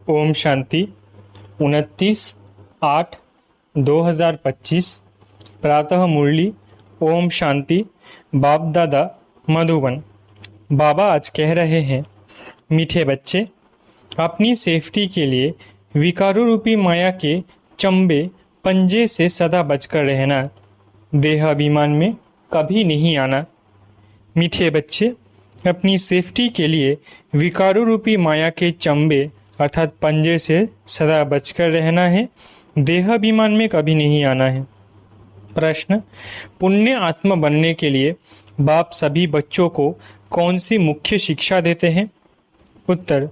ओम शांति 29/8/2025 प्रातः मुरली। ओम शांति। बाप दादा मधुबन। बाबा आज कह रहे हैं, मीठे बच्चे, अपनी सेफ्टी के लिए विकारों रूपी माया के चंबे पंजे से सदा बचकर रहना, देह अभिमान में कभी नहीं आना। मीठे बच्चे, अपनी सेफ्टी के लिए विकारों रूपी माया के चंबे अर्थात पंजे से सदा बचकर रहना है, देहाभिमान में कभी नहीं आना है। प्रश्न, पुण्य आत्मा बनने के लिए बाप सभी बच्चों को कौन सी मुख्य शिक्षा देते हैं? उत्तर,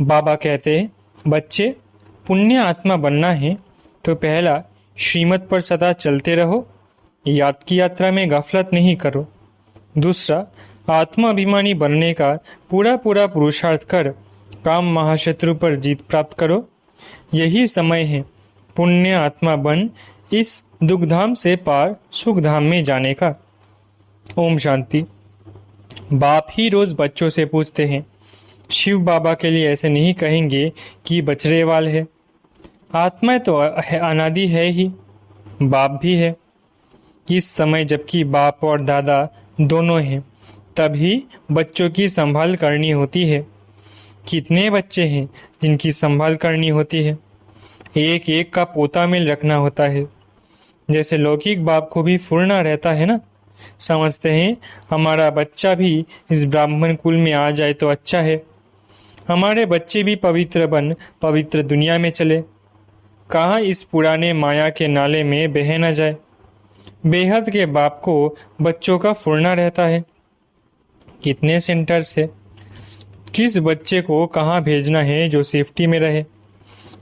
बाबा कहते हैं, बच्चे, पुण्य आत्मा बनना है तो पहला श्रीमत पर सदा चलते रहो, याद की यात्रा में गफलत नहीं करो। दूसरा, आत्मा अभिमानी बनने का पूरा पुरुषार्थ कर काम महाशत्रु पर जीत प्राप्त करो। यही समय है पुण्य आत्मा बन इस दुखधाम से पार सुखधाम में जाने का। ओम शांति। बाप ही रोज बच्चों से पूछते हैं, शिव बाबा के लिए ऐसे नहीं कहेंगे कि बचरेवाल है। आत्मा तो अनादि है ही, बाप भी है। इस समय जबकि बाप और दादा दोनों हैं, तभी बच्चों की संभाल करनी होती है। कितने बच्चे हैं जिनकी संभाल करनी होती है? एक एक का पोता मेल रखना होता है। जैसे लौकिक बाप को भी फुरना रहता है ना, समझते हैं हमारा बच्चा भी इस ब्राह्मण कुल में आ जाए तो अच्छा है, हमारे बच्चे भी पवित्र बन पवित्र दुनिया में चले, कहाँ इस पुराने माया के नाले में बह न जाए। बेहद के बाप को बच्चों का फुरना रहता है। कितने सेंटर्स है, किस बच्चे को कहाँ भेजना है जो सेफ्टी में रहे।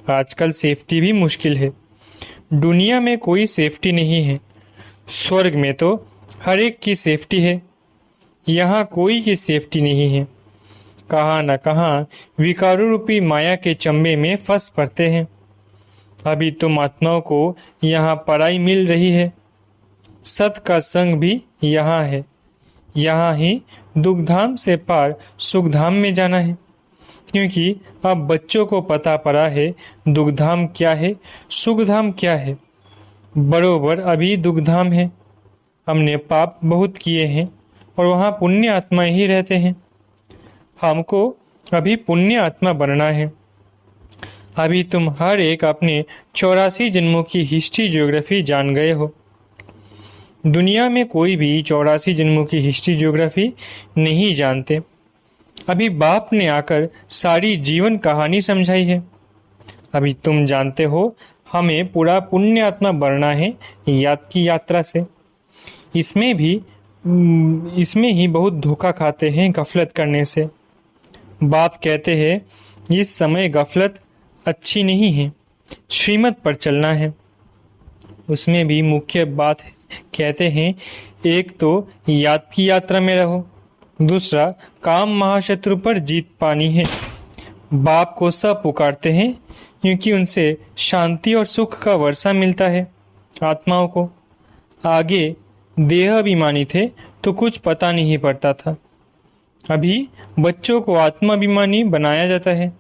आजकल सेफ्टी भी मुश्किल है, दुनिया में कोई सेफ्टी नहीं है। स्वर्ग में तो हर एक की सेफ्टी है, यहाँ कोई की सेफ्टी नहीं है। कहाँ न कहाँ विकारों रूपी माया के चंबे में फंस पड़ते हैं। अभी तुम आत्माओं को यहाँ पराई मिल रही है, सत का संग भी यहाँ है। यहाँ ही दुखधाम से पार सुखधाम में जाना है, क्योंकि अब बच्चों को पता पड़ा है दुखधाम क्या है, सुखधाम क्या है। बरोबर अभी दुखधाम है, हमने पाप बहुत किए हैं और वहाँ पुण्य आत्मा ही रहते हैं। हमको अभी पुण्य आत्मा बनना है। अभी तुम हर एक अपने 84 जन्मों की हिस्ट्री ज्योग्राफी जान गए हो। दुनिया में कोई भी 84 जन्मों की हिस्ट्री ज्योग्राफी नहीं जानते। अभी बाप ने आकर सारी जीवन कहानी समझाई है। अभी तुम जानते हो हमें पूरा पुण्य आत्मा बनना है याद की यात्रा से। इसमें ही बहुत धोखा खाते हैं गफलत करने से। बाप कहते हैं इस समय गफलत अच्छी नहीं है, श्रीमत पर चलना है। उसमें भी मुख्य बात है, कहते हैं एक तो याद की यात्रा में रहो, दूसरा काम महाशत्रु पर जीत पानी है। बाप को सब पुकारते हैं क्योंकि उनसे शांति और सुख का वर्षा मिलता है आत्माओं को। आगे देह अभिमानी थे तो कुछ पता नहीं पड़ता था, अभी बच्चों को आत्माभिमानी बनाया जाता है।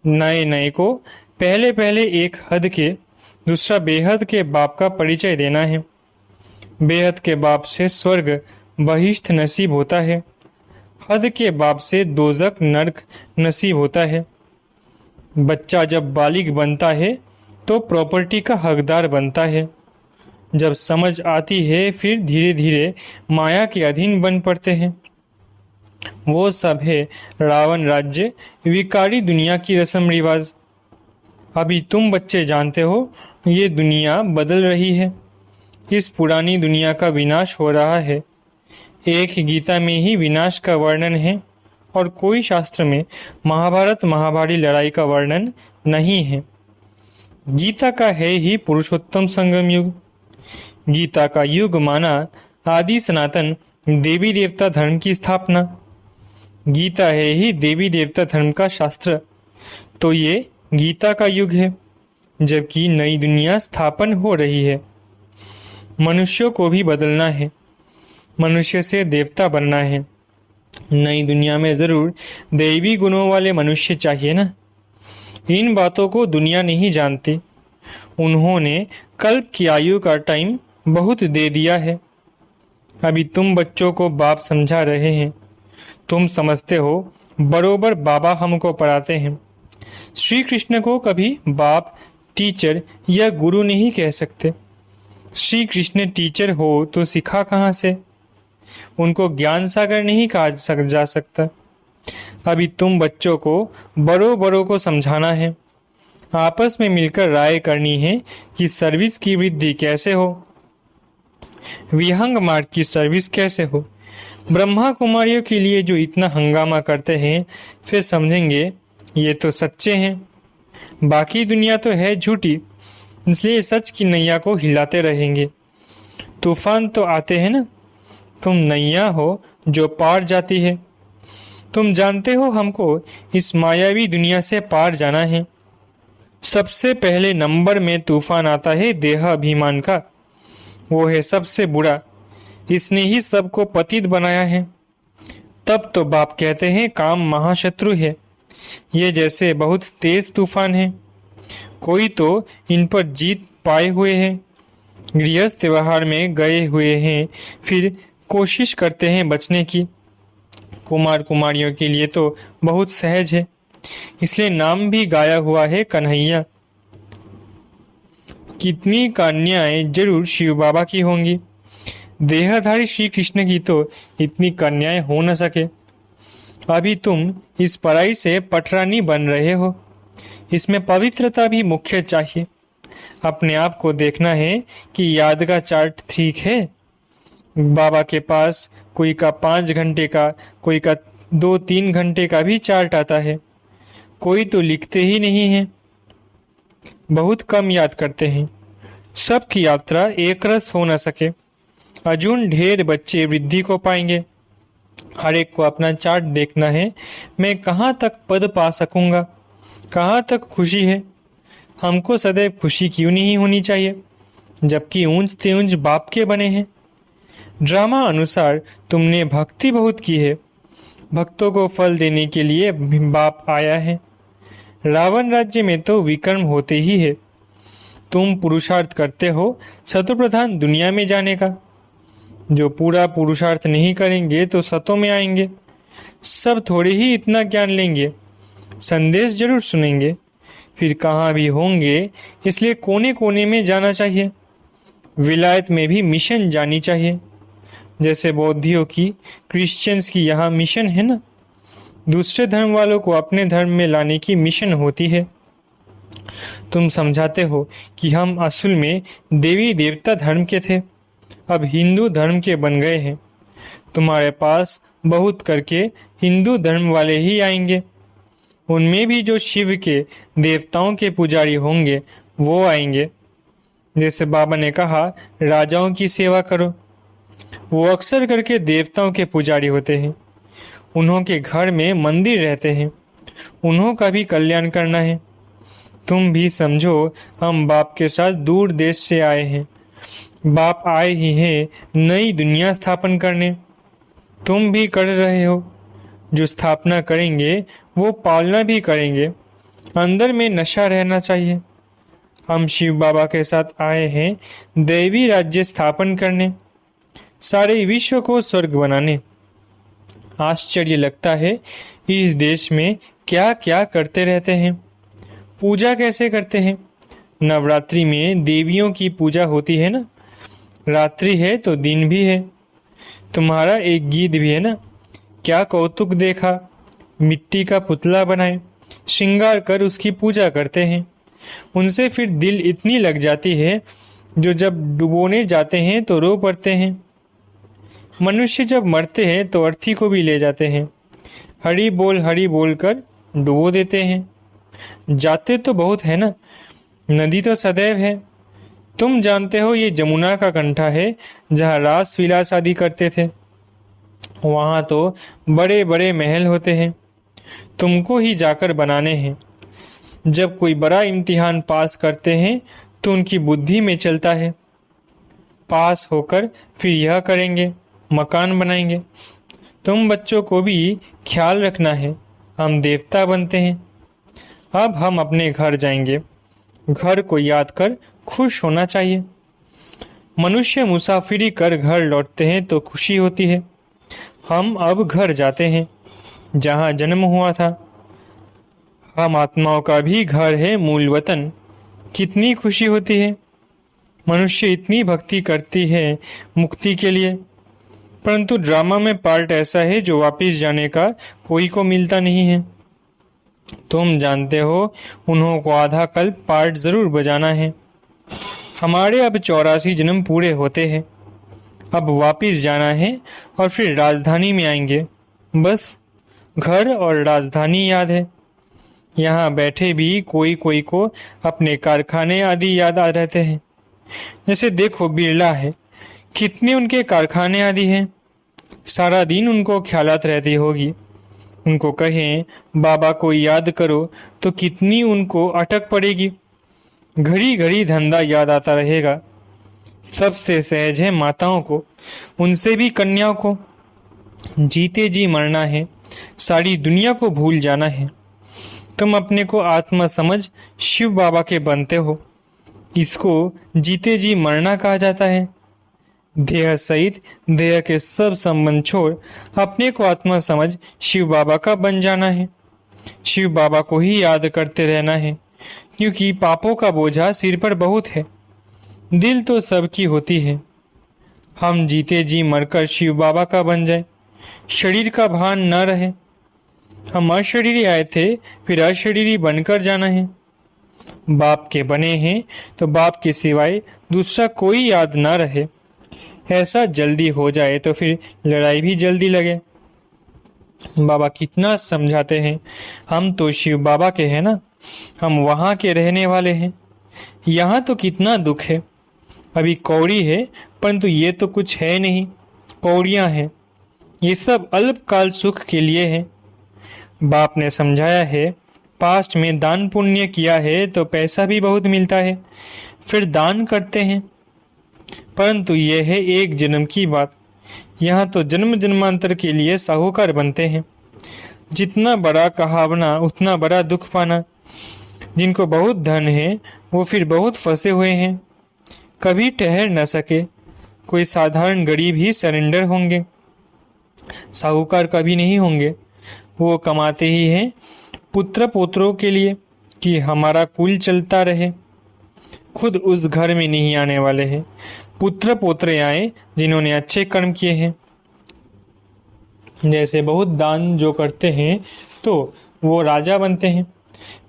नए नए को पहले एक हद के, दूसरा बेहद के बाप का परिचय देना है। बेहद के बाप से स्वर्ग बहिष्ठ नसीब होता है, हद के बाप से दोजक नरक नसीब होता है। बच्चा जब बालिग बनता है तो प्रॉपर्टी का हकदार बनता है। जब समझ आती है फिर धीरे धीरे माया के अधीन बन पड़ते हैं। वो सब है रावण राज्य, विकारी दुनिया की रस्म रिवाज। अभी तुम बच्चे जानते हो ये दुनिया बदल रही है, इस पुरानी दुनिया का विनाश हो रहा है। एक गीता में ही विनाश का वर्णन है और कोई शास्त्र में महाभारत महाभारी लड़ाई का वर्णन नहीं है। गीता का है ही पुरुषोत्तम संगम युग। गीता का युग माना आदि सनातन देवी देवता धर्म की स्थापना। गीता है ही देवी देवता धर्म का शास्त्र, तो ये गीता का युग है, जबकि नई दुनिया स्थापन हो रही है। मनुष्यों को भी बदलना है, मनुष्य से देवता बनना है। नई दुनिया में जरूर दैवी गुणों वाले मनुष्य चाहिए ना। इन बातों को दुनिया नहीं जानती। उन्होंने कल्प की आयु का टाइम बहुत दे दिया है। अभी तुम बच्चों को बाप समझा रहे हैं। तुम समझते हो बरोबर बाबा हमको पढ़ाते हैं। श्री कृष्ण को कभी बाप, टीचर या गुरु नहीं कह सकते। श्री कृष्ण टीचर हो तो सिखा कहाँ से? उनको ज्ञान सागर नहीं कहा जा सकता। अभी तुम बच्चों को बड़ों बड़ों को समझाना है। आपस में मिलकर राय करनी है कि सर्विस की वृद्धि कैसे हो, विहंग मार्ग की सर्विस कैसे हो। ब्रह्मा कुमारियों के लिए जो इतना हंगामा करते हैं, फिर समझेंगे ये तो सच्चे हैं। बाकी दुनिया तो है झूठी, इसलिए सच की नैया को हिलाते रहेंगे। तूफान तो आते हैं ना, तुम नैया हो जो पार जाती है। तुम जानते हो हमको इस मायावी दुनिया से पार जाना है। सबसे पहले नंबर में तूफान आता है देह अभिमान का। वो है सबसे बुरा, इसने ही सबको पतित बनाया है। तब तो बाप कहते हैं काम महाशत्रु है। ये जैसे बहुत तेज तूफान है, कोई तो इन पर जीत पाए हुए हैं। गृहस्थ व्यवहार में गए हुए हैं, फिर कोशिश करते हैं बचने की। कुमार कुमारियों के लिए तो बहुत सहज है, इसलिए नाम भी गाया हुआ है कन्हैया। कितनी कन्याएं जरूर शिव बाबा की होंगी। देहधारी श्री कृष्ण की तो इतनी कन्याएं हो न सके। अभी तुम इस पढ़ाई से पटरानी बन रहे हो। इसमें पवित्रता भी मुख्य चाहिए। अपने आप को देखना है कि याद का चार्ट ठीक है। बाबा के पास कोई का 5 घंटे का, कोई का 2-3 घंटे का भी चार्ट आता है। कोई तो लिखते ही नहीं है, बहुत कम याद करते हैं। सबकी यात्रा एक रस हो न सके। अजून ढेर बच्चे वृद्धि को पाएंगे। हर एक को अपना चार्ट देखना है। मैं कहाँ तक पद पा सकूंगा, कहाँ तक खुशी है। हमको सदैव खुशी क्यों नहीं होनी चाहिए, जबकि ऊंच ते ऊंच बाप के बने हैं। ड्रामा अनुसार तुमने भक्ति बहुत की है। भक्तों को फल देने के लिए बाप आया है। रावण राज्य में तो विक्रम होते ही है। तुम पुरुषार्थ करते हो शत्रु प्रधान दुनिया में जाने का। जो पूरा पुरुषार्थ नहीं करेंगे तो सतों में आएंगे। सब थोड़े ही इतना ज्ञान लेंगे, संदेश जरूर सुनेंगे, फिर कहाँ भी होंगे। इसलिए कोने कोने में जाना चाहिए। विलायत में भी मिशन जानी चाहिए। जैसे बौद्धियों की, क्रिश्चियंस की यहाँ मिशन है ना, दूसरे धर्म वालों को अपने धर्म में लाने की मिशन होती है। तुम समझाते हो कि हम असल में देवी देवता धर्म के थे, अब हिंदू धर्म के बन गए हैं। तुम्हारे पास बहुत करके हिंदू धर्म वाले ही आएंगे। उनमें भी जो शिव के देवताओं के पुजारी होंगे वो आएंगे। जैसे बाबा ने कहा राजाओं की सेवा करो, वो अक्सर करके देवताओं के पुजारी होते हैं। उन्हों के घर में मंदिर रहते हैं, उन्हों का भी कल्याण करना है। तुम भी समझो हम बाप के साथ दूर देश से आए हैं। बाप आए ही हैं नई दुनिया स्थापन करने। तुम भी कर रहे हो। जो स्थापना करेंगे वो पालना भी करेंगे। अंदर में नशा रहना चाहिए। हम शिव बाबा के साथ आए हैं दैवी राज्य स्थापन करने, सारे विश्व को स्वर्ग बनाने। आश्चर्य लगता है इस देश में क्या क्या करते रहते हैं। पूजा कैसे करते हैं। नवरात्रि में देवियों की पूजा होती है ना, रात्रि है तो दिन भी है। तुम्हारा एक गीत भी है ना, क्या कौतुक देखा। मिट्टी का पुतला बनाए, श्रृंगार कर उसकी पूजा करते हैं। उनसे फिर दिल इतनी लग जाती है, जो जब डुबोने जाते हैं तो रो पड़ते हैं। मनुष्य जब मरते हैं तो अर्थी को भी ले जाते हैं, हरि बोल कर डुबो देते हैं। जाते तो बहुत है ना, नदी तो सदैव है। तुम जानते हो ये जमुना का कंठा है जहाँ रास विलास आदि करते थे। वहाँ तो बड़े बड़े महल होते हैं, तुमको ही जाकर बनाने हैं। जब कोई बड़ा इम्तिहान पास करते हैं तो उनकी बुद्धि में चलता है, पास होकर फिर यह करेंगे, मकान बनाएंगे। तुम बच्चों को भी ख्याल रखना है, हम देवता बनते हैं। अब हम अपने घर जाएंगे। घर को याद कर खुश होना चाहिए। मनुष्य मुसाफिरी कर घर लौटते हैं तो खुशी होती है। हम अब घर जाते हैं जहाँ जन्म हुआ था। हम आत्माओं का भी घर है मूल वतन। कितनी खुशी होती है। मनुष्य इतनी भक्ति करती है मुक्ति के लिए, परंतु ड्रामा में पार्ट ऐसा है जो वापस जाने का कोई को मिलता नहीं है। तुम जानते हो उन्हों को आधा कल्प पार्ट जरूर बजाना है। हमारे अब 84 जन्म पूरे होते हैं। अब वापस जाना है और फिर राजधानी में आएंगे। बस घर और राजधानी याद है। यहाँ बैठे भी कोई कोई को अपने कारखाने आदि याद आ रहते हैं। जैसे देखो बिरला है, कितने उनके कारखाने आदि हैं। सारा दिन उनको ख्यालात रहती होगी। उनको कहें बाबा को याद करो तो कितनी उनको अटक पड़ेगी। घड़ी घड़ी धंधा याद आता रहेगा। सबसे सहज है माताओं को, उनसे भी कन्याओं को। जीते जी मरना है, सारी दुनिया को भूल जाना है। तुम अपने को आत्मा समझ शिव बाबा के बनते हो। इसको जीते जी मरना कहा जाता है। देह सहित देह के सब संबंध छोड़ अपने को आत्मा समझ शिव बाबा का बन जाना है। शिव बाबा को ही याद करते रहना है, क्योंकि पापों का बोझा सिर पर बहुत है। दिल तो सबकी होती है। हम जीते जी मरकर शिव बाबा का बन जाए, शरीर का भान न रहे। हम अशरीरी आए थे, फिर अशरीरी बनकर जाना है। बाप के बने हैं तो बाप के सिवाय दूसरा कोई याद ना रहे। ऐसा जल्दी हो जाए तो फिर लड़ाई भी जल्दी लगे। बाबा कितना समझाते हैं। हम तो शिव बाबा के हैं ना, हम वहाँ के रहने वाले हैं। यहाँ तो कितना दुख है। अभी कौड़ी है, परंतु ये तो कुछ है नहीं, कौड़ियाँ हैं। ये सब अल्पकाल सुख के लिए है। बाप ने समझाया है, पास्ट में दान पुण्य किया है तो पैसा भी बहुत मिलता है, फिर दान करते हैं। परंतु यह है एक जन्म की बात। यहाँ तो जन्म जन्मांतर के लिए साहूकार बनते हैं। जितना बड़ा कहावना उतना बड़ा दुख पाना। जिनको बहुत धन है वो फिर बहुत फंसे हुए हैं, कभी ठहर न सके। कोई साधारण गरीब ही सरेंडर होंगे, साहूकार कभी नहीं होंगे। वो कमाते ही हैं पुत्र पोत्रों के लिए कि हमारा कुल चलता रहे। खुद उस घर में नहीं आने वाले हैं। पुत्र पोत्रे आए जिन्होंने अच्छे कर्म किए हैं। जैसे बहुत दान जो करते हैं तो वो राजा बनते हैं,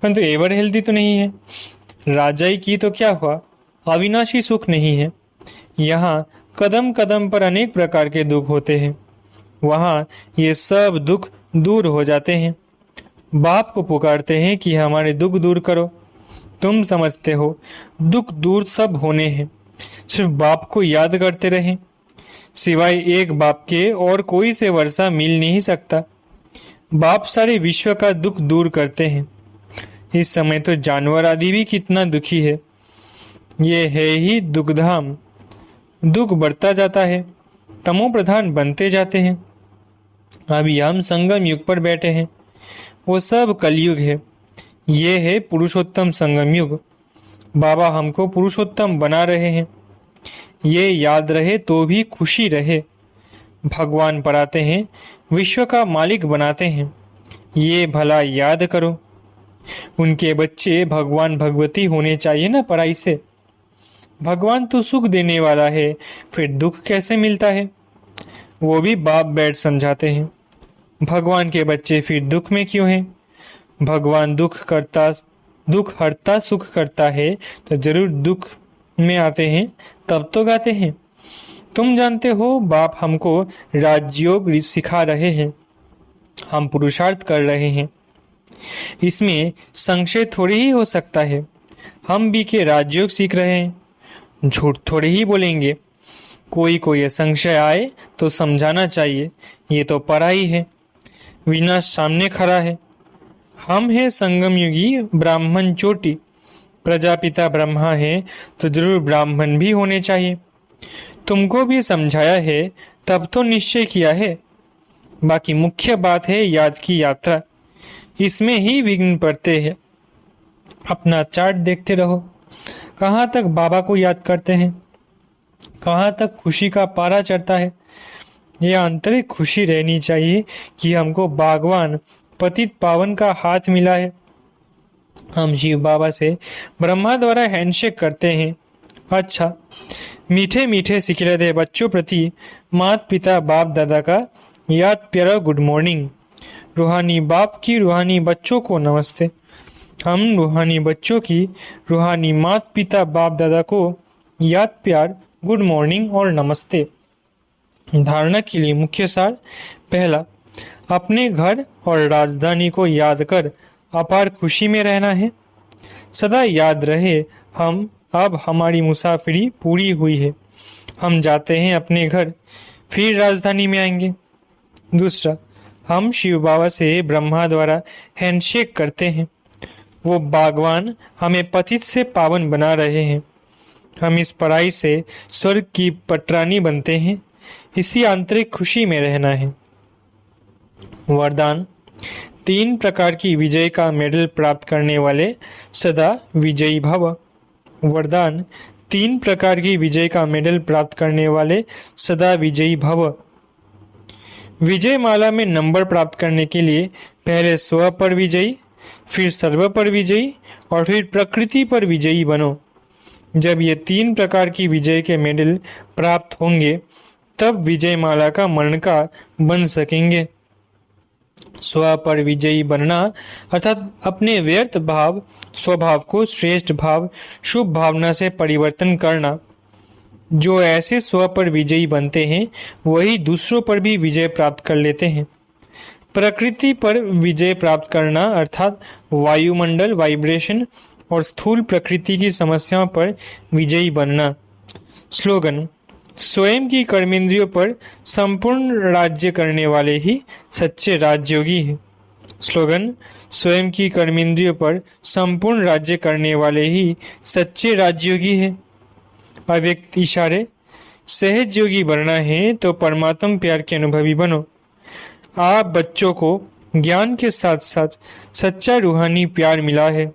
परंतु एवर हेल्दी तो नहीं है। राजाई की तो क्या हुआ, अविनाशी सुख नहीं है। यहाँ कदम कदम पर अनेक प्रकार के दुख होते हैं। वहाँ ये सब दुख दूर हो जाते हैं। बाप को पुकारते हैं कि हमारे दुख दूर करो। तुम समझते हो दुख दूर सब होने हैं, सिर्फ बाप को याद करते रहें। सिवाय एक बाप के और कोई से वर्षा मिल नहीं सकता। बाप सारे विश्व का दुख दूर करते हैं। इस समय तो जानवर आदि भी कितना दुखी है। ये है ही दुखधाम। दुख बढ़ता जाता है, तमो प्रधान बनते जाते हैं। अभी हम संगम युग पर बैठे हैं, वो सब कलयुग है। ये है पुरुषोत्तम संगम युग। बाबा हमको पुरुषोत्तम बना रहे हैं। ये याद रहे तो भी खुशी रहे। भगवान पढ़ाते हैं, विश्व का मालिक बनाते हैं। ये भला याद करो। उनके बच्चे भगवान भगवती होने चाहिए ना पढ़ाई से। भगवान तो सुख देने वाला है, फिर दुख कैसे मिलता है? वो भी बाप बैठ समझाते हैं। भगवान के बच्चे फिर दुख में क्यों हैं? भगवान दुख हरता सुख करता है तो जरूर दुख में आते हैं, तब तो गाते हैं। तुम जानते हो बाप हमको राजयोग सिखा रहे हैं। हम पुरुषार्थ कर रहे हैं। इसमें संशय थोड़ी ही हो सकता है। हम भी के राजयोग सीख रहे हैं, झूठ थोड़े ही बोलेंगे। कोई को ये संशय आए तो समझाना चाहिए, ये तो पढ़ाई है। विनाश सामने खड़ा है। हम हैं संगम युगी ब्राह्मण चोटी। प्रजापिता ब्रह्मा है तो जरूर ब्राह्मण भी होने चाहिए। तुमको भी समझाया है, तब तो निश्चय किया है। बाकी मुख्य बात है याद की यात्रा। इसमें ही विघ्न पड़ते हैं। अपना चार्ट देखते रहो। कहाँ तक बाबा को याद करते हैं, कहाँ तक खुशी का पारा चढ़ता है। यह आंतरिक खुशी रहनी चाहिए कि हमको भगवान पतित पावन का हाथ मिला है। हम शिव बाबा से ब्रह्मा द्वारा हैंडशेक करते हैं। अच्छा, मीठे मीठे सिखिलते बच्चों प्रति माता पिता बाप दादा का याद प्यारा गुड मॉर्निंग। रूहानी बाप की रूहानी बच्चों को नमस्ते। हम रूहानी बच्चों की रूहानी माता पिता बाप दादा को याद प्यार गुड मॉर्निंग और नमस्ते। धारणा के लिए मुख्य सार। पहला, अपने घर और राजधानी को याद कर अपार खुशी में रहना है। सदा याद रहे हम अब हमारी मुसाफिरी पूरी हुई है, हम जाते हैं अपने घर, फिर राजधानी में आएंगे। दूसरा, हम शिव बाबा से ब्रह्मा द्वारा हैंडशेक करते हैं। वो भगवान हमें पतित से पावन बना रहे हैं। हम इस पढ़ाई से स्वर्ग की पटरानी बनते हैं। इसी आंतरिक खुशी में रहना है। वरदान, 3 प्रकार की विजय का मेडल प्राप्त करने वाले सदा विजयी भव। वरदान, 3 प्रकार की विजय का मेडल प्राप्त करने वाले सदा विजयी भव। विजय माला में नंबर प्राप्त करने के लिए पहले स्व पर विजयी, फिर सर्व पर विजयी और फिर प्रकृति पर विजयी बनो। जब ये 3 प्रकार की विजय के मेडल प्राप्त होंगे तब विजय माला का मरणकार बन सकेंगे। स्व पर विजयी बनना अर्थात अपने व्यर्थ भाव स्वभाव को श्रेष्ठ भाव शुभ भावना से परिवर्तन करना। जो ऐसे स्व पर विजयी बनते हैं वही दूसरों पर भी विजय प्राप्त कर लेते हैं। प्रकृति पर विजय प्राप्त करना अर्थात वायुमंडल वाइब्रेशन और स्थूल प्रकृति की समस्याओं पर विजयी बनना। स्लोगन, स्वयं की कर्मेंद्रियों पर संपूर्ण राज्य करने वाले ही सच्चे राजयोगी हैं। स्लोगन, स्वयं की कर्मेंद्रियों पर संपूर्ण राज्य करने वाले ही सच्चे राजयोगी हैं। अव्यक्त इशारे, सहज योगी बनना है तो परमात्म प्यार के अनुभवी बनो। आप बच्चों को ज्ञान के साथ साथ सच्चा रूहानी प्यार मिला है।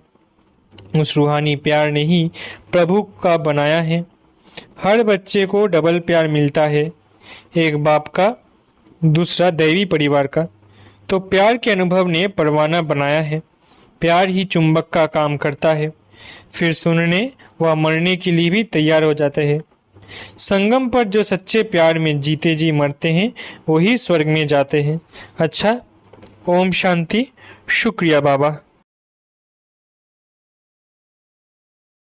उस रूहानी प्यार ने ही प्रभु का बनाया है। हर बच्चे को डबल प्यार मिलता है, एक बाप का, दूसरा दैवी परिवार का। तो प्यार के अनुभव ने परवाना बनाया है। प्यार ही चुंबक का काम करता है, फिर सुनने व मरने के लिए भी तैयार हो जाते हैं। संगम पर जो सच्चे प्यार में जीते जी मरते हैं वही स्वर्ग में जाते हैं। अच्छा, ओम शांति। शुक्रिया बाबा।